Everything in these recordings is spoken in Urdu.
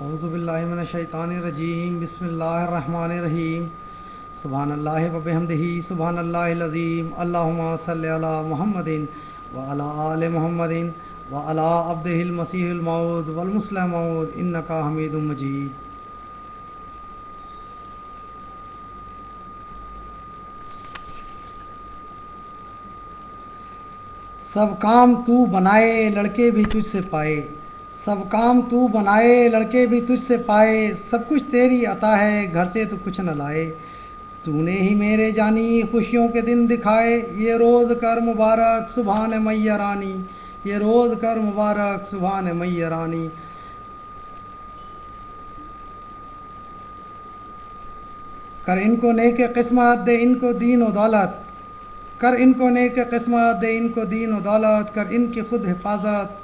اعوذ باللہ من الشیطان الرجیم بسم اللہ الرحمن الرحیم سبحان اللہ وبحمدہ سبحان اللہ العظیم اللہم صلی علی محمد وعلی آل محمد وعلی عبدہ المسیح الموعود والمصلح موعود انکا حمید مجید۔ سب کام تو بنائے لڑکے بھی تجھ سے پائے، سب کام تو بنائے لڑکے بھی تجھ سے پائے، سب کچھ تیری عطا ہے گھر سے تو کچھ نہ لائے، تو نے ہی میرے جانی خوشیوں کے دن دکھائے، یہ روز کر مبارک سبحان میہ رانی، یہ روز کر مبارک سبحان میہ رانی۔ کر ان کو نیک قسمت دے ان کو دین و دولت، کر ان کو نیک قسمت دے ان کو دین و دولت، کر ان کی خود حفاظت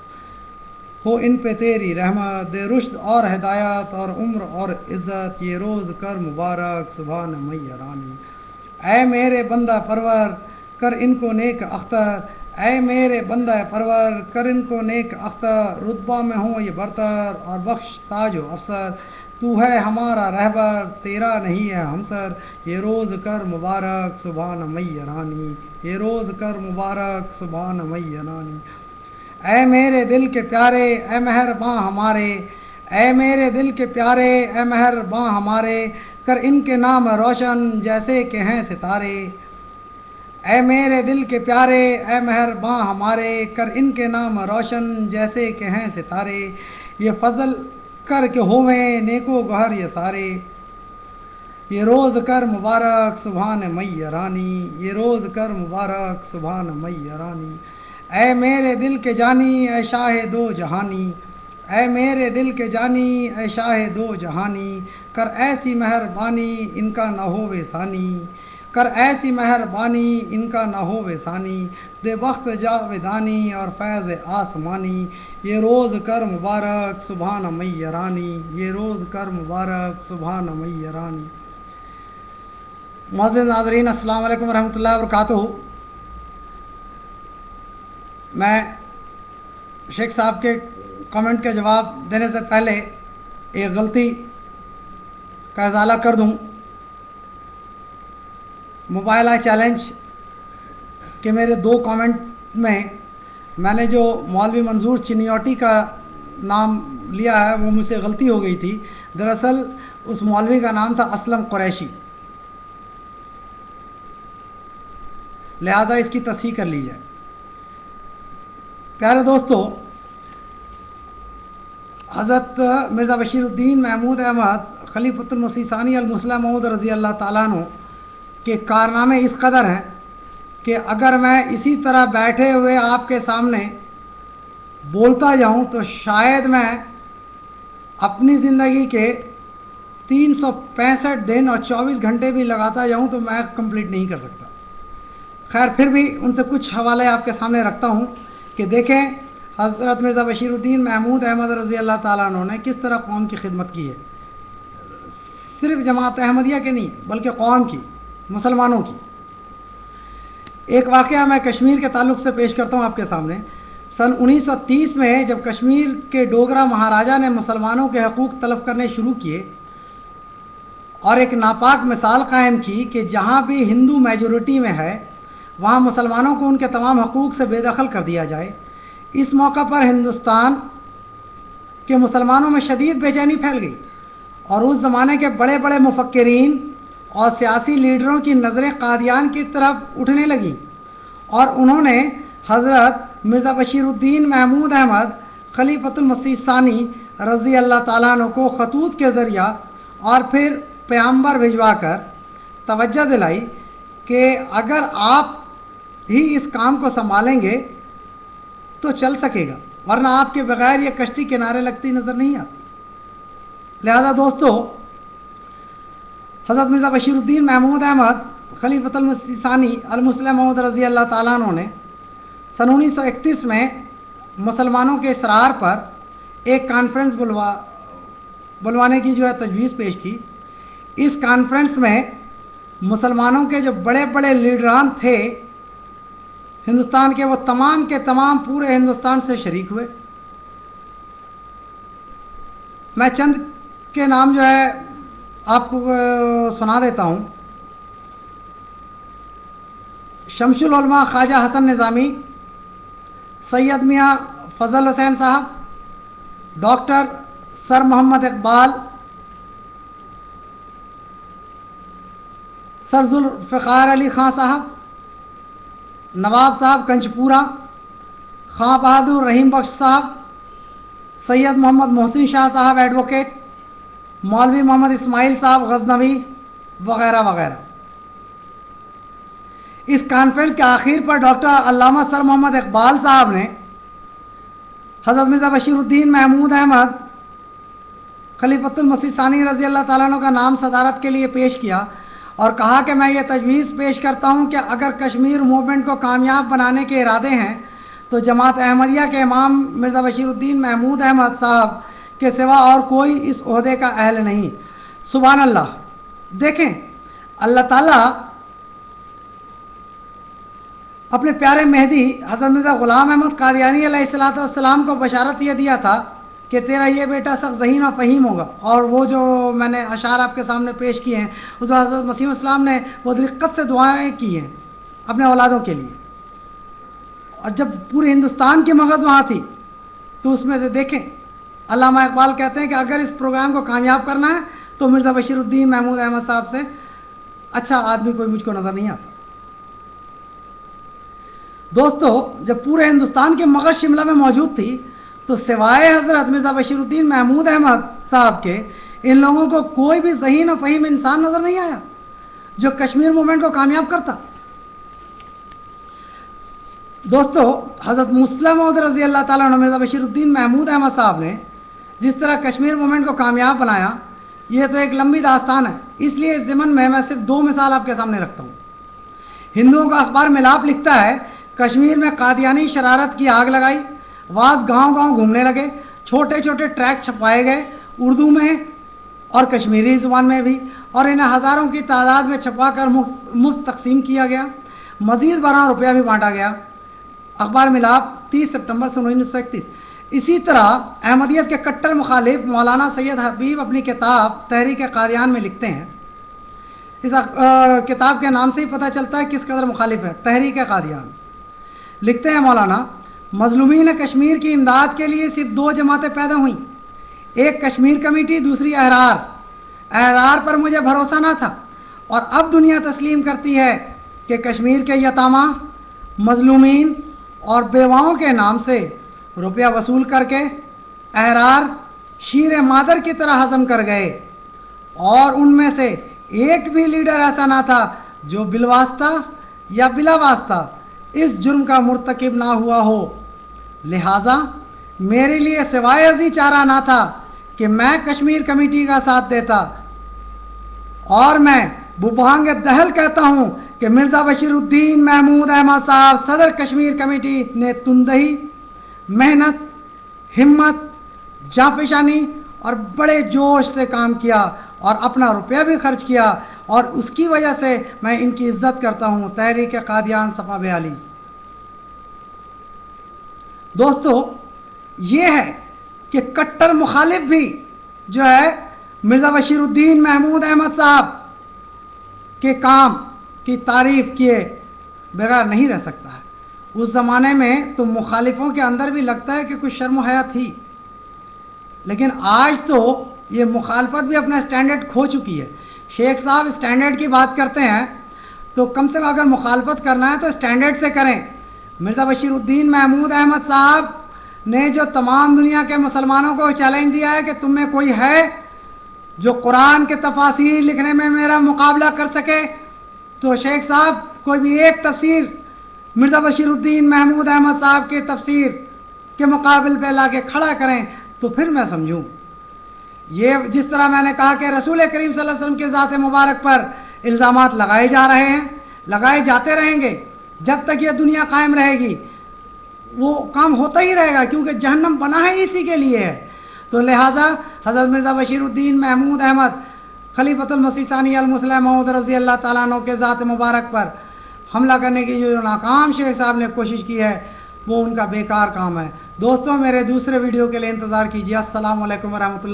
ہو ان پہ تیری رحمت، دے رشد اور ہدایت اور عمر اور عزت، یہ روز کر مبارک سبحان میہ رانی۔ اے میرے بندہ پرور کر ان کو نیک اختر، اے میرے بندہ پرور کر ان کو نیک اختر، رتبہ میں ہوں یہ برتر اور بخش تاج و افسر، تو ہے ہمارا رہبر تیرا نہیں ہے ہمسر، یہ روز کر مبارک سبحان میہ رانی، یہ روز کر مبارک سبحان میہ رانی۔ اے میرے دل کے پیارے اے مہرباں ہمارے، اے میرے دل کے پیارے اے مہرباں ہمارے، کر ان کے نام روشن جیسے کہ ہیں ستارے، اے میرے دل کے پیارے اے مہرباں ہمارے، کر ان کے نام روشن جیسے کہ ہیں ستارے، یہ فضل کر کے ہوویں نیک و گہر یہ سارے، یہ روز کر مبارک سبحان میہ رانی، یہ روز کر مبارک سبحان میہ رانی۔ اے میرے دل کے جانی اے شاہ دو جہانی، اے میرے دل کے جانی اے شاہ دو جہانی، کر ایسی مہربانی ان کا نہ ہووے ثانی، کر ایسی مہربانی ان کا نہ ہووے ثانی، دے وقت جاودانی اور فیض آسمانی، یہ روز کر مبارک سبحان میہ رانی، یہ روز کر مبارک سبحان میہ رانی۔ معزز ناظرین السلام علیکم ورحمۃ اللہ وبرکاتہ۔ میں شیخ صاحب کے کمنٹ کا جواب دینے سے پہلے ایک غلطی کا ازالہ کر دوں۔ موبائل آئی چیلنج کے میرے 2 کامنٹ میں نے جو مولوی منظور چنیوٹی کا نام لیا ہے وہ مجھ سے غلطی ہو گئی تھی، دراصل اس مولوی کا نام تھا اسلم قریشی، لہٰذا اس کی تصحیح کر لی جائے۔ پیارے دوستو، حضرت مرزا بشیر الدین محمود احمد خلیفۃ المسیح ثانی المصلح موعود رضی اللہ تعالیٰ عنہ کے کارنامے اس قدر ہیں کہ اگر میں اسی طرح بیٹھے ہوئے آپ کے سامنے بولتا جاؤں تو شاید میں اپنی زندگی کے 365 دن اور 24 گھنٹے بھی لگاتا جاؤں تو میں کمپلیٹ نہیں کر سکتا۔ خیر، پھر بھی ان سے کچھ حوالے آپ کے سامنے رکھتا ہوں کہ دیکھیں حضرت مرزا بشیر الدین محمود احمد رضی اللہ تعالیٰ عنہ نے کس طرح قوم کی خدمت کی ہے، صرف جماعت احمدیہ کے نہیں بلکہ قوم کی، مسلمانوں کی۔ ایک واقعہ میں کشمیر کے تعلق سے پیش کرتا ہوں آپ کے سامنے۔ سن 1930 میں جب کشمیر کے ڈوگرا مہاراجا نے مسلمانوں کے حقوق طلب کرنے شروع کیے اور ایک ناپاک مثال قائم کی کہ جہاں بھی ہندو میجورٹی میں ہے وہاں مسلمانوں کو ان کے تمام حقوق سے بے دخل کر دیا جائے، اس موقع پر ہندوستان کے مسلمانوں میں شدید بے چینی پھیل گئی اور اس زمانے کے بڑے بڑے مفکرین اور سیاسی لیڈروں کی نظریں قادیان کی طرف اٹھنے لگیں اور انہوں نے حضرت مرزا بشیر الدین محمود احمد خلیفۃ المسیح ثانی رضی اللہ تعالیٰ عنہ کو خطوط کے ذریعہ اور پھر پیغمبر بھجوا کر توجہ دلائی کہ اگر آپ ہی اس کام کو سنبھالیں گے تو چل سکے گا، ورنہ آپ کے بغیر یہ کشتی کنارے لگتی نظر نہیں آتی۔ لہذا دوستو، حضرت مرزا بشیر الدین محمود احمد خلیفۃ المسیح ثانی المصلح موعود رضی اللہ تعالیٰ عنہ نے سن 1931 میں مسلمانوں کے اصرار پر ایک کانفرنس بلوانے کی جو ہے تجویز پیش کی۔ اس کانفرنس میں مسلمانوں کے جو بڑے بڑے لیڈران تھے ہندوستان کے، وہ تمام کے تمام پورے ہندوستان سے شریک ہوئے میں چند کے نام جو ہے آپ کو سنا دیتا ہوں. شمس العلماء خواجہ حسن نظامی، سید میاں فضل حسین صاحب، ڈاکٹر سر محمد اقبال، سر ذوالفقار علی خان صاحب، نواب صاحب کنچپورہ، خاں بہادر رحیم بخش صاحب، سید محمد محسن شاہ صاحب ایڈوکیٹ، مولوی محمد اسماعیل صاحب غزنوی وغیرہ وغیرہ. اس کانفرنس کے آخر پر ڈاکٹر علامہ سر محمد اقبال صاحب نے حضرت مرزا بشیر الدین محمود احمد خلیفۃ المسیح ثانی رضی اللہ تعالیٰ عنہ کا نام صدارت کے لیے پیش کیا اور کہا کہ میں یہ تجویز پیش کرتا ہوں کہ اگر کشمیر موومنٹ کو کامیاب بنانے کے ارادے ہیں تو جماعت احمدیہ کے امام مرزا بشیر الدین محمود احمد صاحب کے سوا اور کوئی اس عہدے کا اہل نہیں. سبحان اللہ. دیکھیں اللہ تعالیٰ اپنے پیارے مہدی حضرت مرزا غلام احمد قادیانی علیہ السلام کو بشارت یہ دیا تھا کہ تیرا یہ بیٹا سخت ذہین و فہیم ہوگا. اور وہ جو میں نے اشعار آپ کے سامنے پیش کیے ہیں اس میں حضرت مسیح السلام نے وہ دقت سے دعائیں کی ہیں اپنے اولادوں کے لیے. اور جب پورے ہندوستان کی مغز وہاں تھی تو اس میں سے دیکھیں علامہ اقبال کہتے ہیں کہ اگر اس پروگرام کو کامیاب کرنا ہے تو مرزا بشیر الدین محمود احمد صاحب سے اچھا آدمی کوئی مجھ کو نظر نہیں آتا. دوستو جب پورے ہندوستان کی مغز شملہ میں موجود تھی تو سوائے حضرت مرزا بشیر الدین محمود احمد صاحب کے ان لوگوں کو کوئی بھی ذہین و فہیم انسان نظر نہیں آیا جو کشمیر موومنٹ کو کامیاب کرتا. دوستو حضرت مسلم موعود رضی اللہ تعالیٰ عنہ مرزا بشیر الدین محمود احمد صاحب نے جس طرح کشمیر موومنٹ کو کامیاب بنایا یہ تو ایک لمبی داستان ہے. اس لیے اس ضمن میں صرف 2 مثال آپ کے سامنے رکھتا ہوں. ہندوؤں کا اخبار ملاپ لکھتا ہے کشمیر میں قادیانی شرارت کی آگ لگائی، واز گاؤں گاؤں گھومنے لگے، چھوٹے چھوٹے ٹریک چھپوائے گئے اردو میں اور کشمیری زبان میں بھی، اور انہیں ہزاروں کی تعداد میں چھپا کر مفت تقسیم کیا گیا. مزید 12 روپیہ بھی بانٹا گیا. اخبار ملاپ 30 سپتمبر 1931. اسی طرح احمدیت کے کٹر مخالف مولانا سید حبیب اپنی کتاب تحریک قادیان میں لکھتے ہیں. اس کتاب کے نام سے ہی پتہ چلتا ہے کس قدر مخالف ہے. تحریک قادیان لکھتے ہیں مولانا مظلومین کشمیر کی امداد کے لیے صرف 2 جماعتیں پیدا ہوئیں، ایک کشمیر کمیٹی، دوسری احرار. احرار پر مجھے بھروسہ نہ تھا اور اب دنیا تسلیم کرتی ہے کہ کشمیر کے یتامہ، مظلومین اور بیواؤں کے نام سے روپیہ وصول کر کے احرار شیر مادر کی طرح ہضم کر گئے اور ان میں سے ایک بھی لیڈر ایسا نہ تھا جو بالواسطہ یا بلا واسطہ اس جرم کا مرتکب نہ ہوا ہو. لہٰذا میرے لیے سوائے ازیں چارہ نہ تھا کہ میں کشمیر کمیٹی کا ساتھ دیتا اور میں ببہانگ دہل کہتا ہوں کہ مرزا بشیر الدین محمود احمد صاحب صدر کشمیر کمیٹی نے تندہی، محنت، ہمت، جانفشانی اور بڑے جوش سے کام کیا اور اپنا روپیہ بھی خرچ کیا اور اس کی وجہ سے میں ان کی عزت کرتا ہوں. تحریک قادیان صفحہ 42. دوستو یہ ہے کہ کٹر مخالف بھی جو ہے مرزا بشیر الدین محمود احمد صاحب کے کام کی تعریف کیے بغیر نہیں رہ سکتا ہے. اس زمانے میں تو مخالفوں کے اندر بھی لگتا ہے کہ کچھ شرم و حیا تھی، لیکن آج تو یہ مخالفت بھی اپنا اسٹینڈرڈ کھو چکی ہے. شیخ صاحب اسٹینڈرڈ کی بات کرتے ہیں تو کم سے کم اگر مخالفت کرنا ہے تو اسٹینڈرڈ سے کریں. مرزا بشیر الدین محمود احمد صاحب نے جو تمام دنیا کے مسلمانوں کو چیلنج دیا ہے کہ تم میں کوئی ہے جو قرآن کے تفاسیر لکھنے میں میرا مقابلہ کر سکے، تو شیخ صاحب کوئی بھی ایک تفسیر مرزا بشیر الدین محمود احمد صاحب کے تفسیر کے مقابل پہ لا کے کھڑا کریں تو پھر میں سمجھوں. یہ جس طرح میں نے کہا کہ رسول کریم صلی اللہ علیہ وسلم کے ذات مبارک پر الزامات لگائے جا رہے ہیں، لگائے جاتے رہیں گے جب تک یہ دنیا قائم رہے گی، وہ کام ہوتا ہی رہے گا کیونکہ جہنم بنا ہے اسی کے لیے ہے. تو لہٰذا حضرت مرزا بشیر الدین محمود احمد خلیفۃ المسیح ثانی المسلم موعود رضی اللہ تعالیٰ عنہ کے ذات مبارک پر حملہ کرنے کی جو ناکام شیخ صاحب نے کوشش کی ہے وہ ان کا بیکار کام ہے. دوستوں میرے دوسرے ویڈیو کے لیے انتظار کیجیے. السلام علیکم ورحمۃ اللہ.